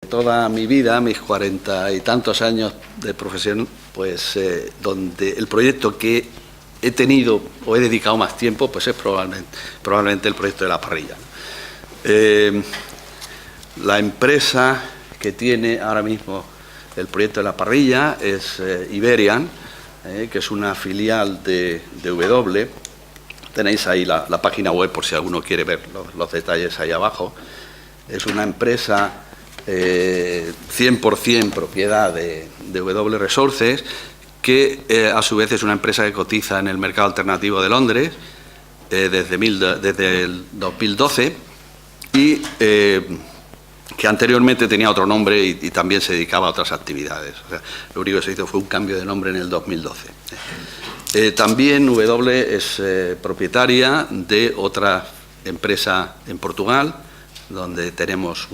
toda mi vida, mis 40 y tantos años de profesión, pues donde el proyecto que he tenido o he dedicado más tiempo, pues es probablemente el proyecto de la parrilla. La empresa que tiene ahora mismo el proyecto de la parrilla es Iberian, que es una filial de W. Tenéis ahí la página web por si alguno quiere ver los detalles ahí abajo. Es una empresa 100% propiedad de W Resources, que a su vez es una empresa que cotiza en el mercado alternativo de Londres desde el 2012 y que anteriormente tenía otro nombre y también se dedicaba a otras actividades. O sea, lo único que se hizo fue un cambio de nombre en el 2012. También W es propietaria de otra empresa en Portugal, donde tenemos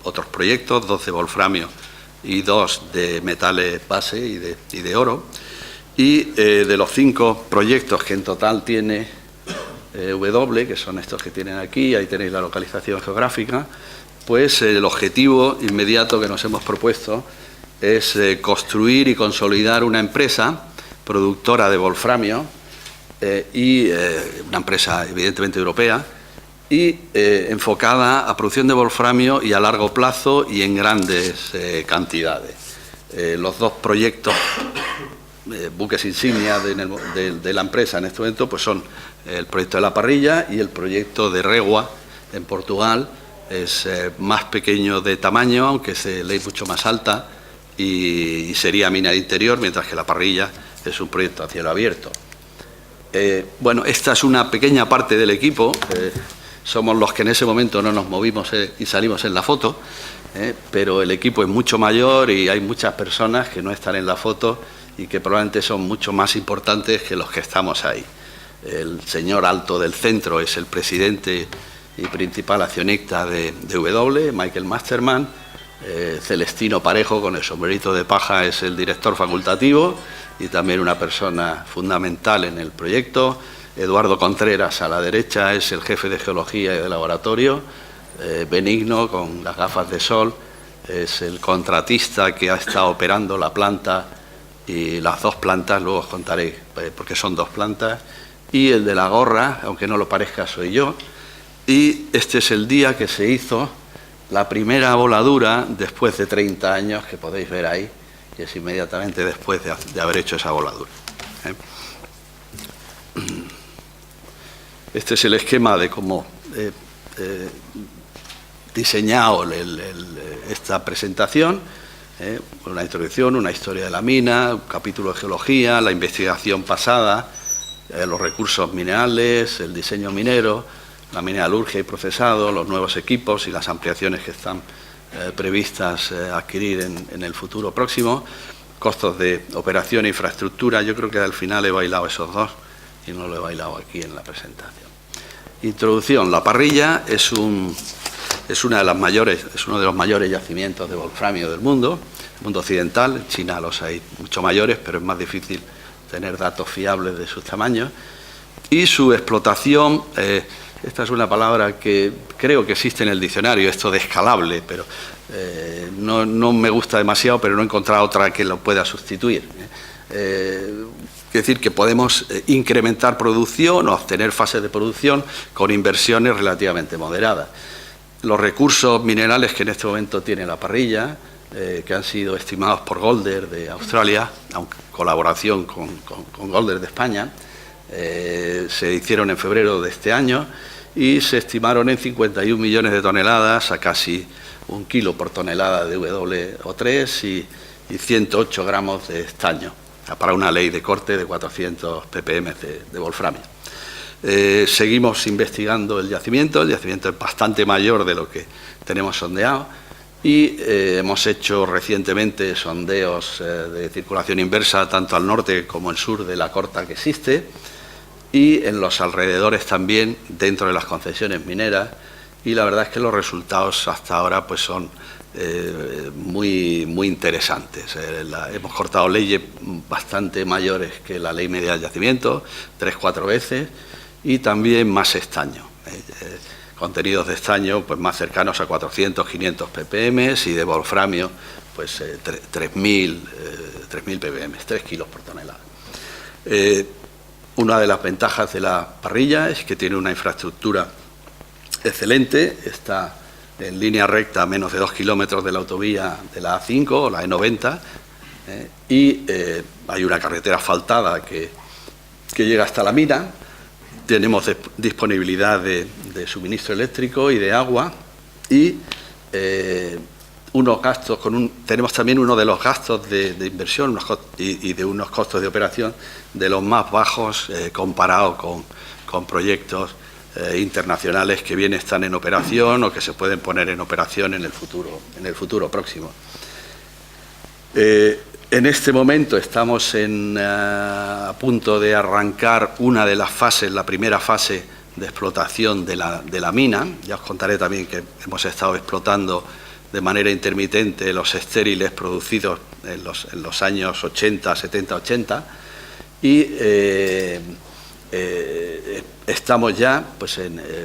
otros proyectos, 2 de wolframio y 2 de metales base y de oro. Y de los 5 proyectos que en total tiene W, que son estos que tienen aquí, ahí tenéis la localización geográfica, pues el objetivo inmediato que nos hemos propuesto es construir y consolidar una empresa productora de wolframio y una empresa evidentemente europea y enfocada a producción de wolframio y a largo plazo y en grandes cantidades. Los 2 proyectos buques insignia de la empresa en este momento pues son el proyecto de la parrilla y el proyecto de Regua en Portugal. Es más pequeño de tamaño, aunque es de ley mucho más alta y sería mina de interior, mientras que la parrilla es un proyecto a cielo abierto. Bueno, esta es una pequeña parte del equipo. Somos los que en ese momento no nos movimos y salimos en la foto, pero el equipo es mucho mayor y hay muchas personas que no están en la foto y que probablemente son mucho más importantes que los que estamos ahí. El señor alto del centro es el presidente y principal accionista de W, Michael Masterman. Celestino Parejo, con el sombrerito de paja, es el director facultativo y también una persona fundamental en el proyecto. Eduardo Contreras, a la derecha, es el jefe de geología y de laboratorio. Benigno, con las gafas de sol, es el contratista que ha estado operando la planta y las 2 plantas, luego os contaré porque son 2 plantas. Y el de la gorra, aunque no lo parezca, soy yo. Y este es el día que se hizo la primera voladura después de 30 años, que podéis ver ahí, y es inmediatamente después de haber hecho esa voladura. Este es el esquema de cómo diseñado esta presentación. Una introducción, una historia de la mina, un capítulo de geología, la investigación pasada, los recursos minerales, el diseño minero, la mineralurgia y procesado, los nuevos equipos y las ampliaciones que están previstas adquirir en el futuro próximo, costos de operación e infraestructura. Yo creo que al final he bailado esos 2 y no lo he bailado aquí en la presentación. Introducción. La parrilla es uno de los mayores yacimientos de wolframio del mundo occidental. En China los hay mucho mayores, pero es más difícil tener datos fiables de sus tamaños. Y su explotación, esta es una palabra que creo que existe en el diccionario, esto de escalable, pero no me gusta demasiado, pero no he encontrado otra que lo pueda sustituir. Es decir, que podemos incrementar producción o obtener fases de producción con inversiones relativamente moderadas. Los recursos minerales que en este momento tiene la parrilla, que han sido estimados por Golder de Australia, aunque en colaboración con Golder de España, se hicieron en febrero de este año y se estimaron en 51 millones de toneladas, a casi 1 kilo por tonelada de WO3 y 108 gramos de estaño, para una ley de corte de 400 ppm de wolframio. Seguimos investigando el yacimiento es bastante mayor de lo que tenemos sondeado y hemos hecho recientemente sondeos de circulación inversa tanto al norte como al sur de la corta que existe y en los alrededores también dentro de las concesiones mineras, y la verdad es que los resultados hasta ahora pues son muy interesantes. Hemos cortado leyes bastante mayores que la ley media del yacimiento, 3-4 veces, y también más estaño. contenidos de estaño pues más cercanos a 400, 500 ppm y de wolframio pues 3.000 ppm, 3 kilos por tonelada. Una de las ventajas de la parrilla es que tiene una infraestructura excelente, está en línea recta a menos de 2 kilómetros de la autovía de la A5 o la E90 y hay una carretera asfaltada que llega hasta la mina. Tenemos disponibilidad de suministro eléctrico y de agua y unos gastos tenemos también uno de los gastos de inversión y de unos costos de operación de los más bajos comparado con proyectos internacionales que bien están en operación o que se pueden poner en operación en el futuro próximo. En este momento estamos a punto de arrancar una de las fases, la primera fase de explotación de la mina. Ya os contaré también que hemos estado explotando de manera intermitente los estériles producidos en los años 80, 70, 80 y estamos ya pues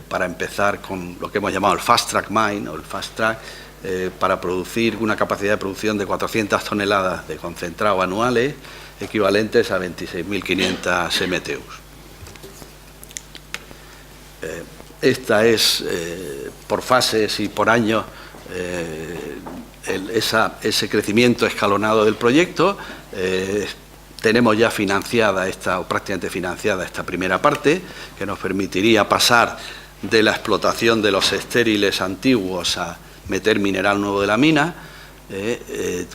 para empezar con lo que hemos llamado el Fast Track Mine o el Fast Track para producir una capacidad de producción de 400 toneladas de concentrado anuales equivalentes a 26.500 MTUs. Esta es por fases y por años ese crecimiento escalonado del proyecto. Tenemos ya financiada o prácticamente financiada esta primera parte, que nos permitiría pasar de la explotación de los estériles antiguos a meter mineral nuevo de la mina.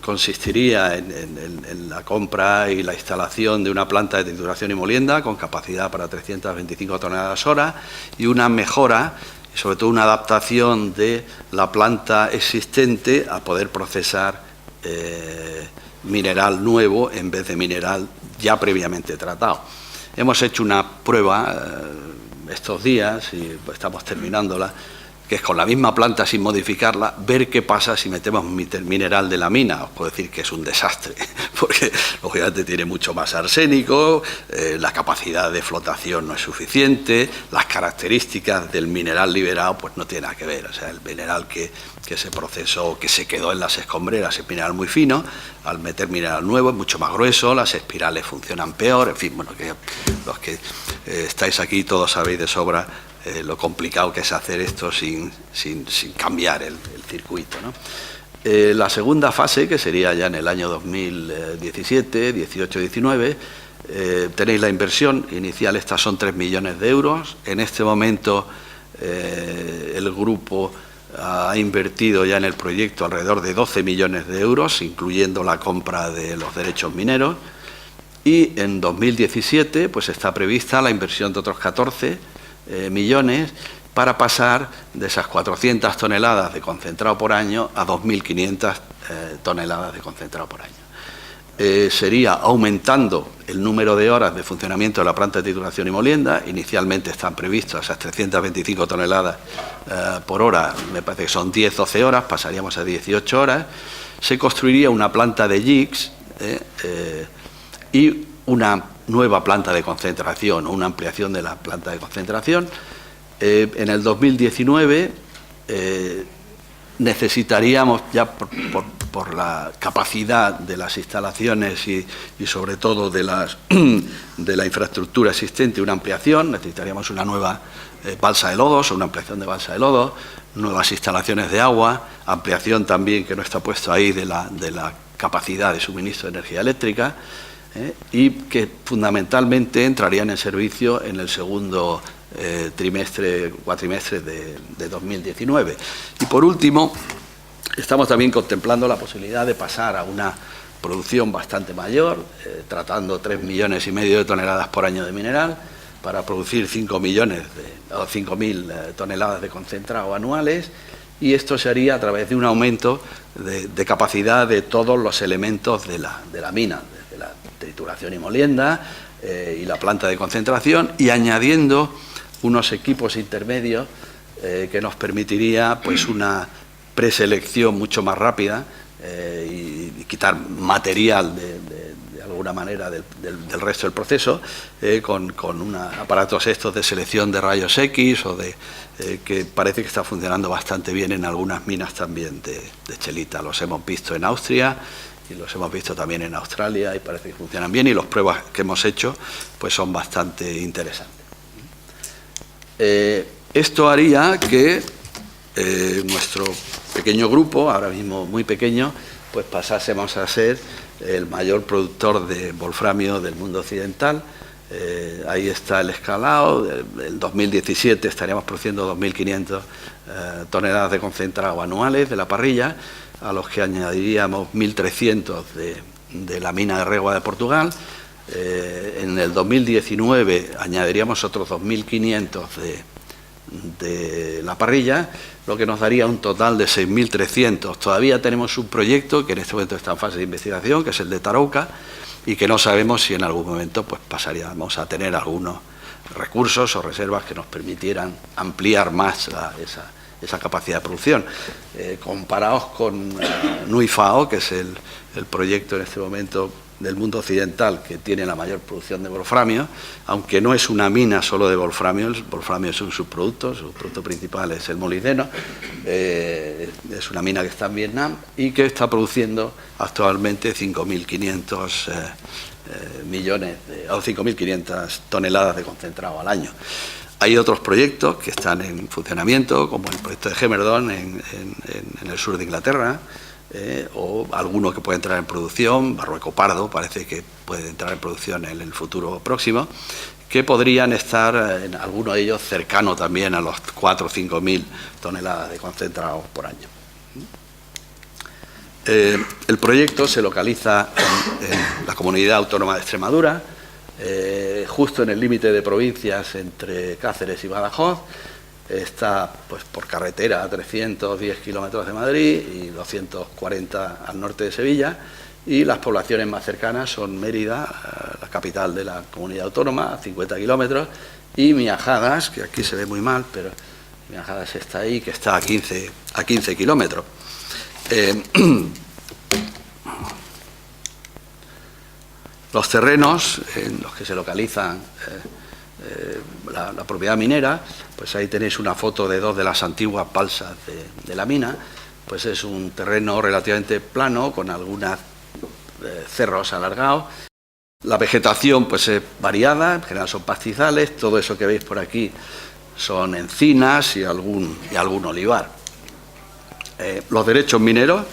Consistiría en la compra y la instalación de una planta de trituración y molienda con capacidad para 325 toneladas hora y una mejora y sobre todo una adaptación de la planta existente a poder procesar mineral nuevo en vez de mineral ya previamente tratado. Hemos hecho una prueba estos días y estamos terminándola, que es con la misma planta sin modificarla, ver qué pasa si metemos mineral de la mina. Os puedo decir que es un desastre, porque lógicamente tiene mucho más arsénico, la capacidad de flotación no es suficiente, las características del mineral liberado pues no tiene nada que ver. O sea, el mineral que se procesó, que se quedó en las escombreras, es mineral muy fino. Al meter mineral nuevo es mucho más grueso, las espirales funcionan peor, en fin, bueno, que los que estáis aquí todos sabéis de sobra lo complicado que es hacer esto sin cambiar el circuito, ¿no? La segunda fase, que sería ya en el año 2017, 18, 19, tenéis la inversión inicial, estas son 3 millones de euros. En este momento el grupo ha invertido ya en el proyecto alrededor de 12 millones de euros, incluyendo la compra de los derechos mineros. Y en 2017 pues está prevista la inversión de otros 14 millones para pasar de esas 400 toneladas de concentrado por año a 2.500 toneladas de concentrado por año. Sería aumentando el número de horas de funcionamiento de la planta de trituración y molienda. Inicialmente están previstas esas 325 toneladas por hora, me parece que son 10-12 horas, pasaríamos a 18 horas. Se construiría una planta de jigs y una nueva planta de concentración o una ampliación de la planta de concentración. En el 2019 necesitaríamos, ya por la capacidad de las instalaciones y sobre todo de la infraestructura existente, una ampliación. Necesitaríamos una nueva balsa de lodos o una ampliación de balsa de lodos, nuevas instalaciones de agua, ampliación también, que no está puesto ahí, de la capacidad de suministro de energía eléctrica. Y que fundamentalmente entrarían en servicio en el segundo cuatrimestre de 2019. Y por último, estamos también contemplando la posibilidad de pasar a una producción bastante mayor, tratando 3,5 millones de toneladas por año de mineral, para producir 5.000 toneladas de concentrado anuales, y esto se haría a través de un aumento de capacidad de todos los elementos de la mina, desde la trituración y molienda y la planta de concentración, y añadiendo unos equipos intermedios que nos permitiría pues una preselección mucho más rápida y quitar material de alguna manera del resto del proceso, con aparatos estos de selección de rayos X o que parece que está funcionando bastante bien en algunas minas también de chelita. Los hemos visto en Austria y los hemos visto también en Australia y parece que funcionan bien, y las pruebas que hemos hecho pues son bastante interesantes. Esto haría que nuestro pequeño grupo, ahora mismo muy pequeño, pues pasásemos a ser el mayor productor de wolframio del mundo occidental. Ahí está el escalado. En 2017 estaríamos produciendo 2.500 toneladas de concentrado anuales de la parrilla, a los que añadiríamos 1.300 de la mina de Régua de Portugal. En el 2019 añadiríamos otros 2.500 de la parrilla, lo que nos daría un total de 6.300. Todavía tenemos un proyecto que en este momento está en fase de investigación, que es el de Tarouca, y que no sabemos si en algún momento pues pasaríamos a tener algunos recursos o reservas que nos permitieran ampliar más esa capacidad de producción. Comparados con Nuifao, que es el proyecto en este momento del mundo occidental que tiene la mayor producción de wolframio, aunque no es una mina solo de wolframio, el wolframio es un subproducto, su producto principal es el molibdeno, es una mina que está en Vietnam y que está produciendo actualmente 5.500 millones o 5.500 toneladas de concentrado al año. Hay otros proyectos que están en funcionamiento, como el proyecto de Gemerdon en el sur de Inglaterra, o alguno que puede entrar en producción. Barrueco Pardo parece que puede entrar en producción en el futuro próximo, que podrían estar en alguno de ellos cercano también a los 4 o 5.000 toneladas de concentrado por año. El proyecto se localiza en la Comunidad Autónoma de Extremadura, justo en el límite de provincias entre Cáceres y Badajoz. Está pues por carretera a 310 kilómetros de Madrid y 240 al norte de Sevilla, y las poblaciones más cercanas son Mérida, la capital de la comunidad autónoma, a 50 kilómetros, y Miajadas, que aquí se ve muy mal, pero Miajadas está ahí, que está a 15 kilómetros. Los terrenos en los que se localizan la propiedad minera, pues ahí tenéis una foto de dos de las antiguas balsas de la mina. Pues es un terreno relativamente plano, con algunos cerros alargados. La vegetación pues es variada, en general son pastizales. Todo eso que veis por aquí son encinas y algún olivar. Los derechos mineros,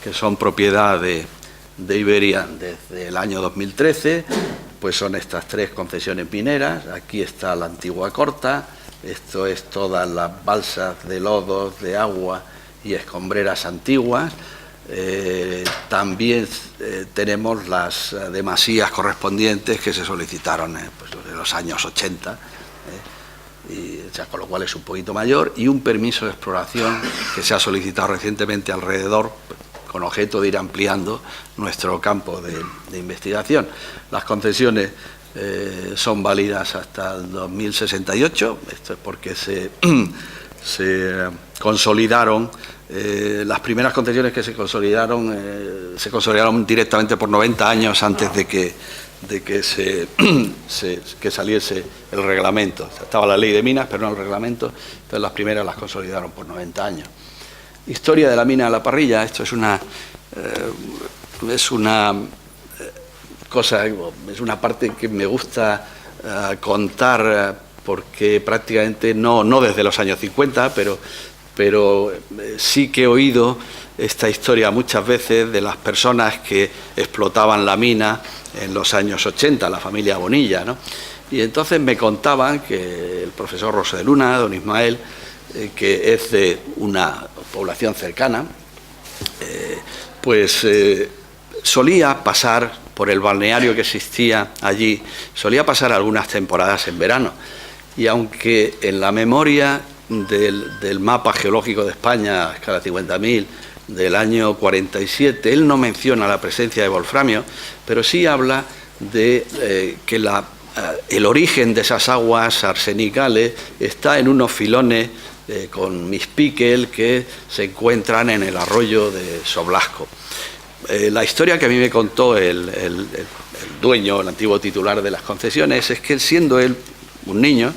que son propiedad de Iberia desde el año 2013, pues son estas 3 concesiones mineras. Aquí está la antigua Corta, esto es todas las balsas de lodos, de agua y escombreras antiguas. También tenemos las demasías correspondientes que se solicitaron pues, en los años 80, o sea, con lo cual es un poquito mayor, y un permiso de exploración que se ha solicitado recientemente alrededor, con objeto de ir ampliando nuestro campo de investigación. Las concesiones son válidas hasta el 2068, esto es porque se consolidaron, las primeras concesiones que se consolidaron directamente por 90 años antes de que saliese el reglamento. O sea, estaba la ley de minas, pero no el reglamento, entonces las primeras las consolidaron por 90 años. Historia de la mina de la parrilla. Esto es una cosa, es una parte que me gusta contar, porque prácticamente no desde los años 50, pero sí que he oído esta historia muchas veces de las personas que explotaban la mina en los años 80, la familia Bonilla, ¿no? Y entonces me contaban que el profesor Rosa de Luna, don Ismael, que es de una población cercana, solía pasar por el balneario que existía allí, solía pasar algunas temporadas en verano, y aunque en la memoria del mapa geológico de España, a escala 50.000, del año 47, él no menciona la presencia de wolframio, pero sí habla de que el origen de esas aguas arsenicales está en unos filones con mispíquel que se encuentran en el arroyo de Soblasco. La historia que a mí me contó el dueño, el antiguo titular de las concesiones, es que siendo él un niño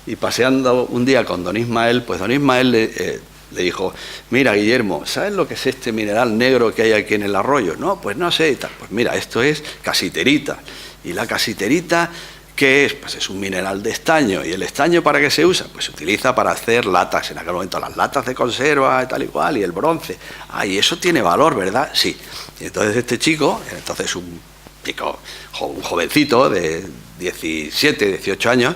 y paseando un día con don Ismael, pues don Ismael le dijo: mira, Guillermo, ¿sabes lo que es este mineral negro que hay aquí en el arroyo? No, pues no sé y tal. Pues mira, esto es casiterita. ¿Y la casiterita qué es? Pues es un mineral de estaño. ¿Y el estaño para qué se usa? Pues se utiliza para hacer latas, en aquel momento las latas de conserva y tal y cual, y el bronce. Ah, y eso tiene valor, ¿verdad? Sí. Y entonces este chico, entonces un jovencito de 17, 18 años,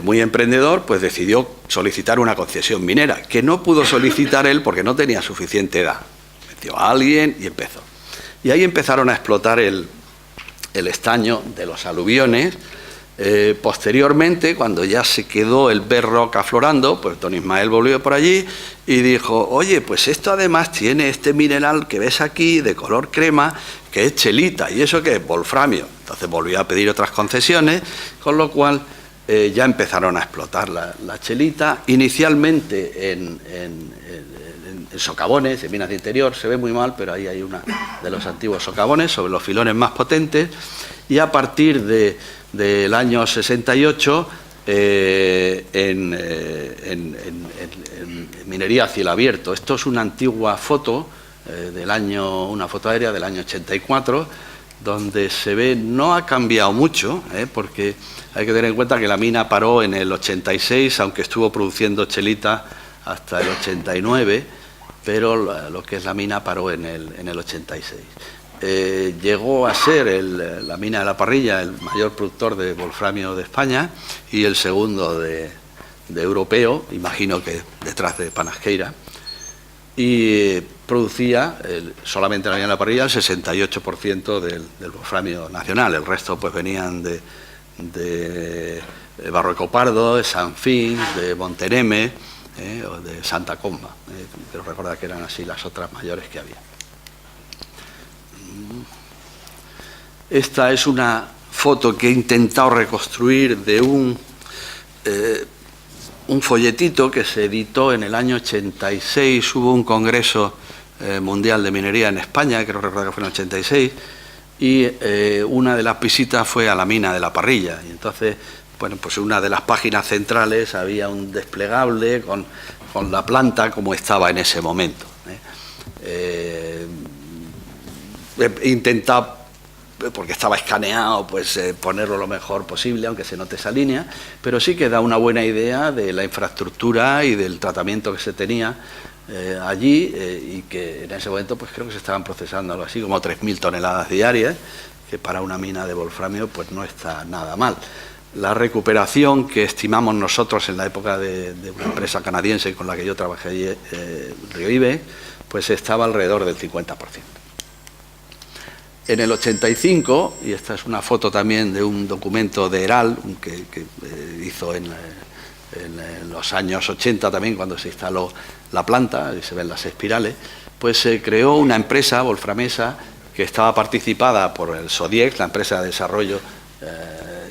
muy emprendedor, pues decidió solicitar una concesión minera, que no pudo solicitar él porque no tenía suficiente edad. Metió a alguien y empezó. Y ahí empezaron a explotar el estaño de los aluviones. Posteriormente, cuando ya se quedó el bedrock aflorando, pues don Ismael volvió por allí y dijo: oye, pues esto además tiene este mineral que ves aquí de color crema, que es chelita. ¿Y eso qué es? Wolframio. Entonces volvió a pedir otras concesiones, con lo cual ya empezaron a explotar la chelita, inicialmente en socavones, en minas de interior. Se ve muy mal, pero ahí hay una de los antiguos socavones sobre los filones más potentes, y a partir del año 68 en minería a cielo abierto. Esto es una antigua foto una foto aérea del año 84, donde se ve, no ha cambiado mucho, porque hay que tener en cuenta que la mina paró en el 86, aunque estuvo produciendo chelita hasta el 89, pero lo que es la mina paró en el 86. Llegó a ser la mina de La Parrilla el mayor productor de wolframio de España y el segundo de europeo, imagino que detrás de Panasqueira, y producía solamente la mina de La Parrilla el 68% del wolframio nacional. El resto pues venían de Barrueco Pardo, de Sanfins, de Monteneme o de Santa Comba. Pero recordad que eran así las otras mayores que había. Esta es una foto que he intentado reconstruir de un folletito que se editó en el año 86. Hubo un congreso mundial de minería en España, creo recordar que fue en el 86, y una de las visitas fue a la mina de La Parrilla. Y entonces, bueno, pues en una de las páginas centrales había un desplegable con la planta como estaba en ese momento. He intentado, porque estaba escaneado, pues ponerlo lo mejor posible, aunque se note esa línea, pero sí que da una buena idea de la infraestructura y del tratamiento que se tenía allí, y que en ese momento pues creo que se estaban procesando algo así como 3.000 toneladas diarias, que para una mina de wolframio pues no está nada mal. La recuperación que estimamos nosotros en la época de una empresa canadiense con la que yo trabajé allí, Río Ibe, pues estaba alrededor del 50%. En el 85, y esta es una foto también de un documento de Heral que hizo en los años 80 también, cuando se instaló la planta, y se ven las espirales, pues se creó una empresa wolframesa que estaba participada por el SODIEX, la empresa de desarrollo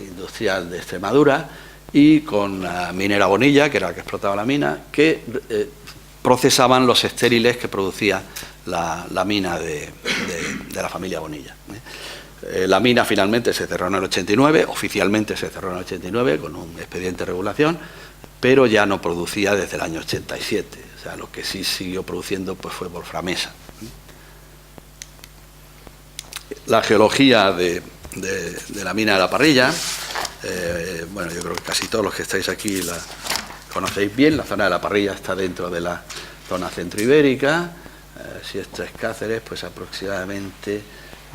industrial de Extremadura, y con la minera Bonilla, que era la que explotaba la mina, que procesaban los estériles que producía la mina de la familia Bonilla. La mina finalmente se cerró en el 89, oficialmente se cerró en el 89 con un expediente de regulación, pero ya no producía desde el año 87. O sea, lo que sí siguió produciendo pues fue wolframesa. La geología de la mina de La Parrilla, bueno, yo creo que casi todos los que estáis aquí la conocéis bien. La zona de La Parrilla está dentro de la zona centroibérica. Si esto es Cáceres, pues aproximadamente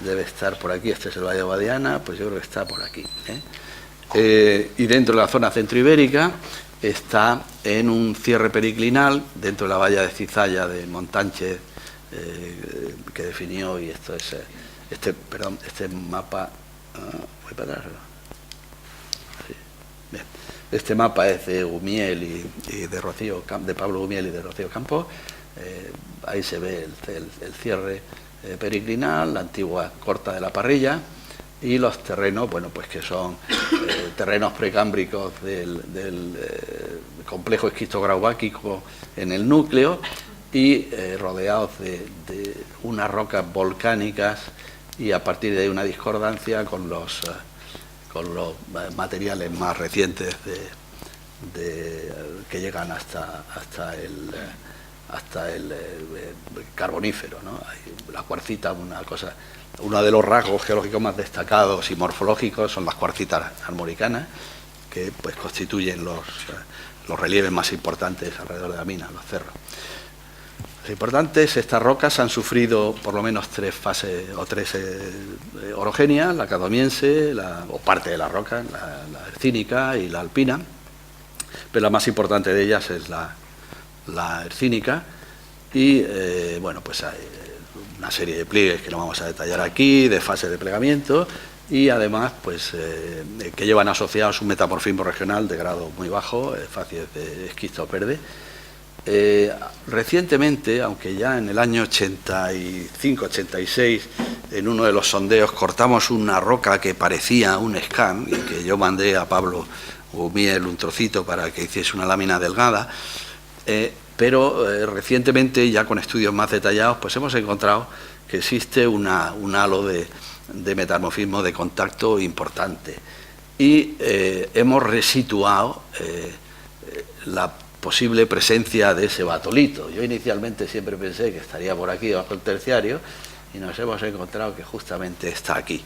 debe estar por aquí. Este es el Valle de Guadiana, pues yo creo que está por aquí. Y dentro de la zona centroibérica está en un cierre periclinal, dentro de la valla de Cizalla de Montánchez, que definió, y esto es este mapa. Voy para atrás. Sí. Bien. Este mapa es de Gumiel y de Rocío, de Pablo Gumiel y de Rocío Campos. Ahí se ve el cierre periclinal, la antigua corta de La Parrilla, y los terrenos, bueno, pues que son terrenos precámbricos del complejo esquistograubáquico en el núcleo, y rodeados de unas rocas volcánicas, y a partir de ahí una discordancia con los materiales más recientes que llegan hasta el carbonífero, ¿no? La cuarcita, uno de los rasgos geológicos más destacados y morfológicos son las cuarcitas armoricanas, que pues constituyen los relieves más importantes alrededor de la mina, los cerros. Los importantes, estas rocas han sufrido por lo menos tres fases o tres orogenias: la cadomiense, o parte de la roca, la hercínica y la alpina, pero la más importante de ellas es la hercínica. Y bueno, pues hay una serie de pliegues que no vamos a detallar aquí, de fases de plegamiento, y además pues que llevan asociados un metamorfismo regional de grado muy bajo, facies de esquistos verdes. Recientemente, aunque ya en el año 85-86, en uno de los sondeos cortamos una roca que parecía un scan, y que yo mandé a Pablo Umiel un trocito para que hiciese una lámina delgada, pero recientemente, ya con estudios más detallados, pues hemos encontrado que existe un halo de metamorfismo de contacto importante, y hemos resituado la posible presencia de ese batolito. Yo inicialmente siempre pensé que estaría por aquí bajo el terciario, y nos hemos encontrado que justamente está aquí.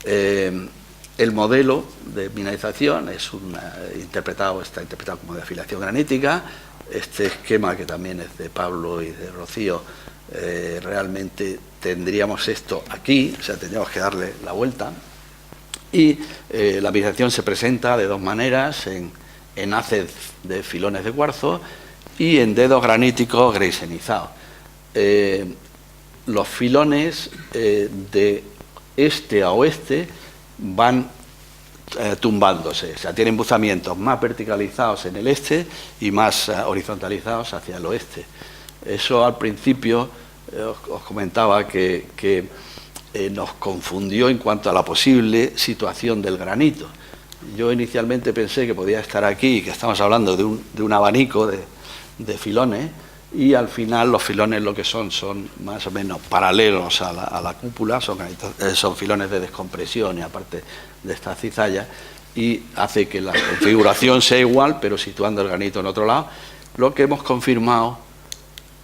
El modelo de mineralización está interpretado como de afiliación granítica. Este esquema, que también es de Pablo y de Rocío, realmente tendríamos esto aquí, o sea, tendríamos que darle la vuelta, y la mineralización se presenta de dos maneras: en haces de filones de cuarzo y en dedos graníticos greisenizados. Los filones de este a oeste van tumbándose, o sea, tienen buzamientos más verticalizados en el este y más horizontalizados hacia el oeste. Eso al principio os comentaba que nos confundió en cuanto a la posible situación del granito. Yo inicialmente pensé que podía estar aquí, que estamos hablando de un abanico de filones, y al final los filones lo que son más o menos paralelos a la cúpula, son filones de descompresión, y aparte de estas cizallas, y hace que la configuración sea igual, pero situando el granito en otro lado. Lo que hemos confirmado,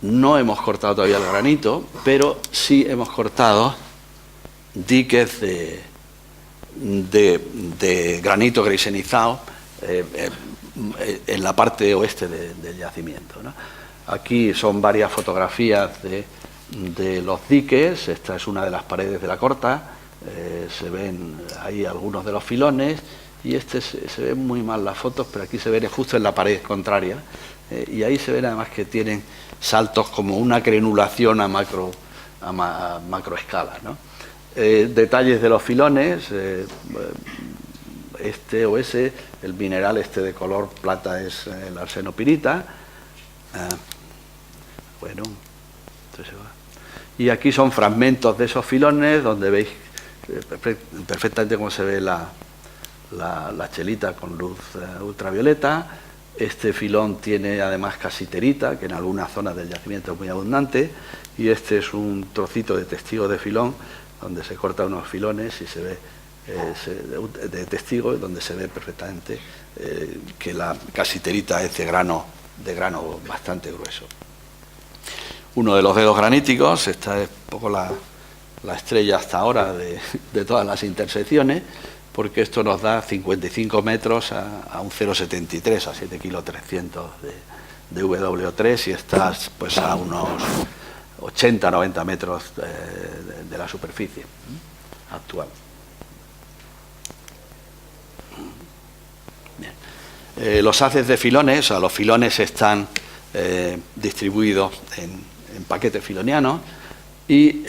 no hemos cortado todavía el granito, pero sí hemos cortado diques de granito greisenizado en la parte oeste del yacimiento, ¿no? Aquí son varias fotografías de los diques. Esta es una de las paredes de la corta. Se ven ahí algunos de los filones, y se ven muy mal las fotos, pero aquí se ven justo en la pared contraria, y ahí se ven además que tienen saltos como una crenulación a macroescala, ¿no? Detalles de los filones, este o ese, el mineral este de color plata es el arsenopirita. Bueno, entonces y aquí son fragmentos de esos filones, donde veis perfectamente cómo se ve la chelita con luz ultravioleta. Este filón tiene además casiterita, que en algunas zonas del yacimiento es muy abundante, y este es un trocito de testigo de filón, donde se cortan unos filones y se ve de testigo, donde se ve perfectamente que la casiterita es de grano bastante grueso. Uno de los dedos graníticos, esta es un poco la estrella hasta ahora de todas las intersecciones, porque esto nos da 55 metros a un 0,73, a 7,3 kg de WO3, y estás pues a unos 80-90 metros de la superficie actual. Bien. Los haces de filones, o sea, los filones están distribuidos en paquetes filonianos, y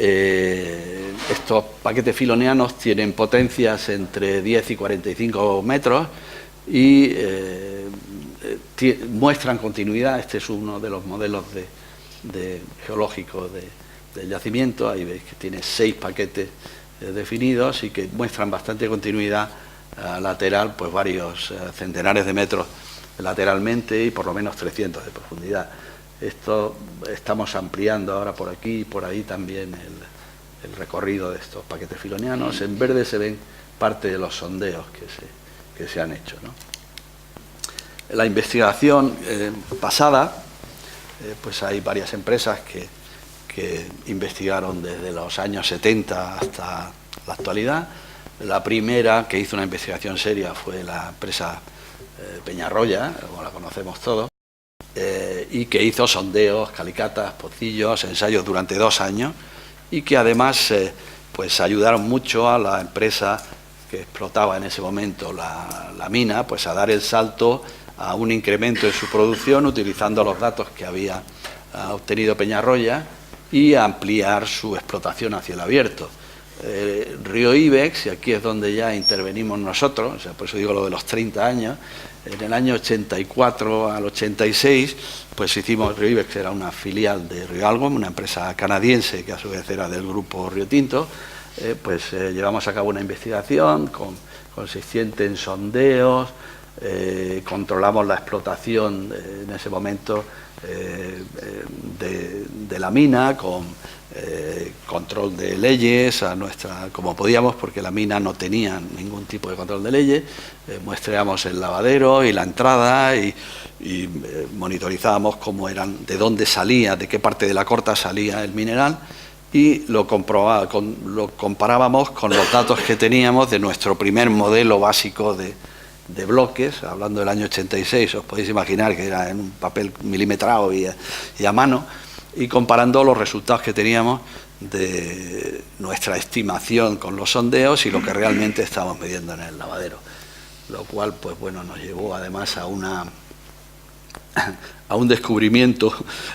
estos paquetes filonianos tienen potencias entre 10 y 45 metros y muestran continuidad. Este es uno de los modelos geológicos del yacimiento. Ahí veis que tiene 6 paquetes definidos y que muestran bastante continuidad lateral, pues varios centenares de metros lateralmente y por lo menos 300 de profundidad. Estamos ampliando ahora por aquí y por ahí también el recorrido de estos paquetes filonianos. En verde se ven parte de los sondeos que se han hecho, ¿no? La investigación pasada, pues hay varias empresas que investigaron desde los años 70 hasta la actualidad. La primera que hizo una investigación seria fue la empresa Peñarroya, como la conocemos todos, y que hizo sondeos, calicatas, pocillos, ensayos durante 2 años, y que además pues ayudaron mucho a la empresa que explotaba en ese momento la mina, pues a dar el salto a un incremento en su producción utilizando los datos que había obtenido Peñarroya y a ampliar su explotación hacia el abierto. Río Ibex, y aquí es donde ya intervenimos nosotros, o sea, por eso digo lo de los 30 años, en el año 84 al 86, pues hicimos, Río Ibex era una filial de Río Algon, una empresa canadiense que a su vez era del grupo Río Tinto, llevamos a cabo una investigación consistente en sondeos, controlamos la explotación en ese momento de la mina con control de leyes como podíamos, porque la mina no tenía ningún tipo de control de leyes. Muestreamos el lavadero y la entrada y monitorizábamos cómo eran, de dónde salía, de qué parte de la corta salía el mineral, y lo comparábamos con los datos que teníamos de nuestro primer modelo básico de bloques, hablando del año 86, os podéis imaginar que era en un papel milimetrado y a mano, y comparando los resultados que teníamos de nuestra estimación con los sondeos y lo que realmente estábamos midiendo en el lavadero, lo cual pues bueno, nos llevó además a un descubrimiento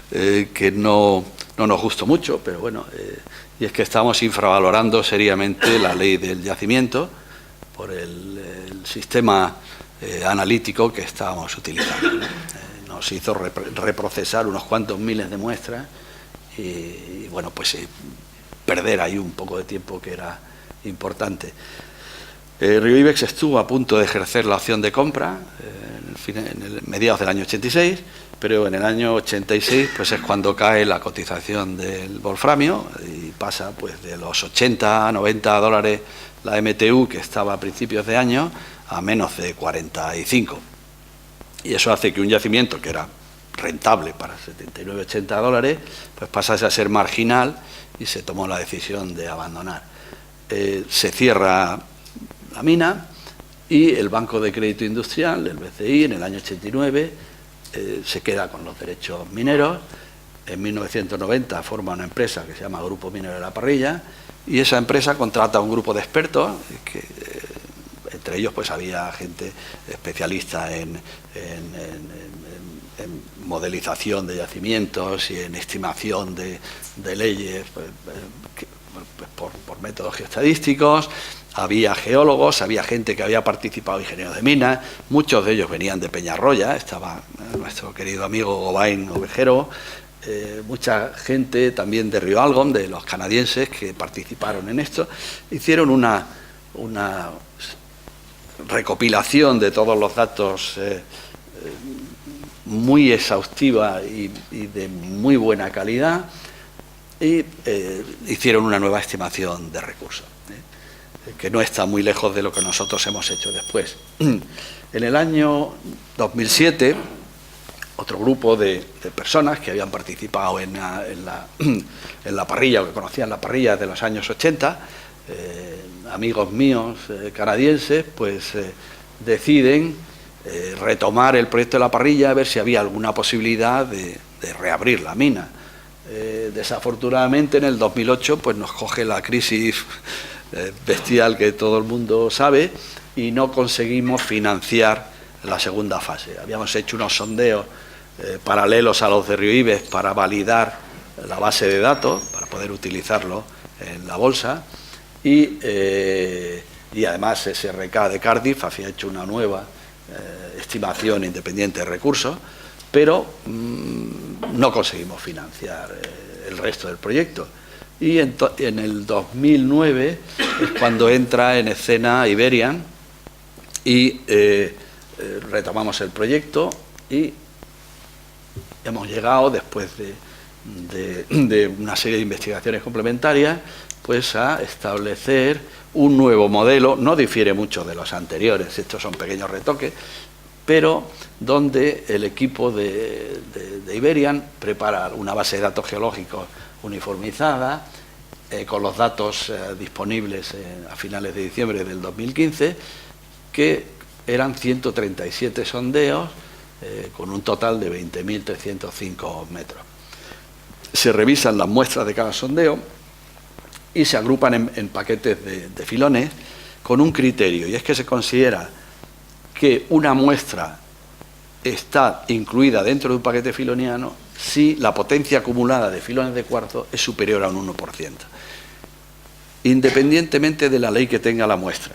que no nos gustó mucho, pero bueno, y es que estamos infravalorando seriamente la ley del yacimiento por el sistema analítico que estábamos utilizando, ¿no? Nos hizo reprocesar unos cuantos miles de muestras y bueno, pues perder ahí un poco de tiempo que era importante. Río Ibex estuvo a punto de ejercer la opción de compra en mediados del año 86, pero en el año 86 pues es cuando cae la cotización del wolframio y pasa pues de los 80 a 90 dólares la MTU, que estaba a principios de año, a menos de 45. Y eso hace que un yacimiento que era rentable para 79-80 dólares, pues pasase a ser marginal y se tomó la decisión de abandonar. Se cierra la mina y el Banco de Crédito Industrial, el BCI, en el año 89, se queda con los derechos mineros. En 1990 forma una empresa que se llama Grupo Minero de la Parrilla, y esa empresa contrata a un grupo de expertos, que entre ellos pues había gente especialista en modelización de yacimientos y en estimación de leyes por métodos geoestadísticos. Había geólogos, había gente que había participado, ingenieros de minas, muchos de ellos venían de Peñarroya, estaba nuestro querido amigo Gobain Ovejero, mucha gente también de Río Algon, de los canadienses que participaron en esto. Hicieron una recopilación de todos los datos muy exhaustiva y de muy buena calidad, y hicieron una nueva estimación de recursos, que no está muy lejos de lo que nosotros hemos hecho después. En el año 2007, otro grupo de personas que habían participado en la parrilla, o que conocían la parrilla de los años 80, amigos míos canadienses, pues deciden retomar el proyecto de la parrilla, a ver si había alguna posibilidad de reabrir la mina. Desafortunadamente en el 2008 pues nos coge la crisis bestial que todo el mundo sabe y no conseguimos financiar la segunda fase. Habíamos hecho unos sondeos paralelos a los de Río Ibex para validar la base de datos, para poder utilizarlo en la bolsa, y además SRK de Cardiff había hecho una nueva estimación independiente de recursos, pero no conseguimos financiar el resto del proyecto. Y en el 2009 es cuando entra en escena Iberian y retomamos el proyecto y hemos llegado, después de una serie de investigaciones complementarias, pues a establecer un nuevo modelo. No difiere mucho de los anteriores, estos son pequeños retoques, pero donde el equipo de Iberian prepara una base de datos geológicos uniformizada, con los datos disponibles a finales de diciembre del 2015, que eran 137 sondeos con un total de 20.305 metros. Se revisan las muestras de cada sondeo y se agrupan en paquetes de filones con un criterio, y es que se considera que una muestra está incluida dentro de un paquete filoniano si la potencia acumulada de filones de cuarzo es superior a un 1%, independientemente de la ley que tenga la muestra.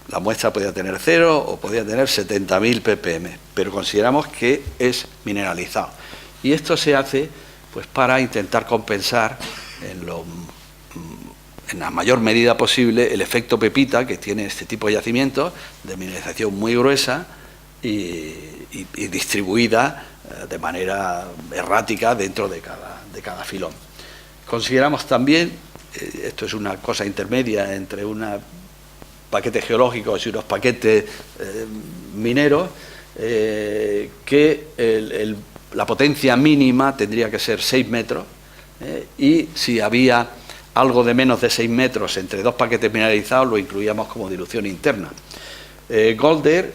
La muestra podía tener 0 o podía tener 70.000 ppm, pero consideramos que es mineralizado. Y esto se hace pues para intentar compensar en la mayor medida posible el efecto pepita que tiene este tipo de yacimientos de mineralización muy gruesa y distribuida de manera errática dentro de cada filón. Consideramos también, esto es una cosa intermedia entre unos paquetes geológicos y unos paquetes mineros, que la potencia mínima tendría que ser 6 metros, y si había algo de menos de 6 metros entre dos paquetes mineralizados, lo incluíamos como dilución interna. Golder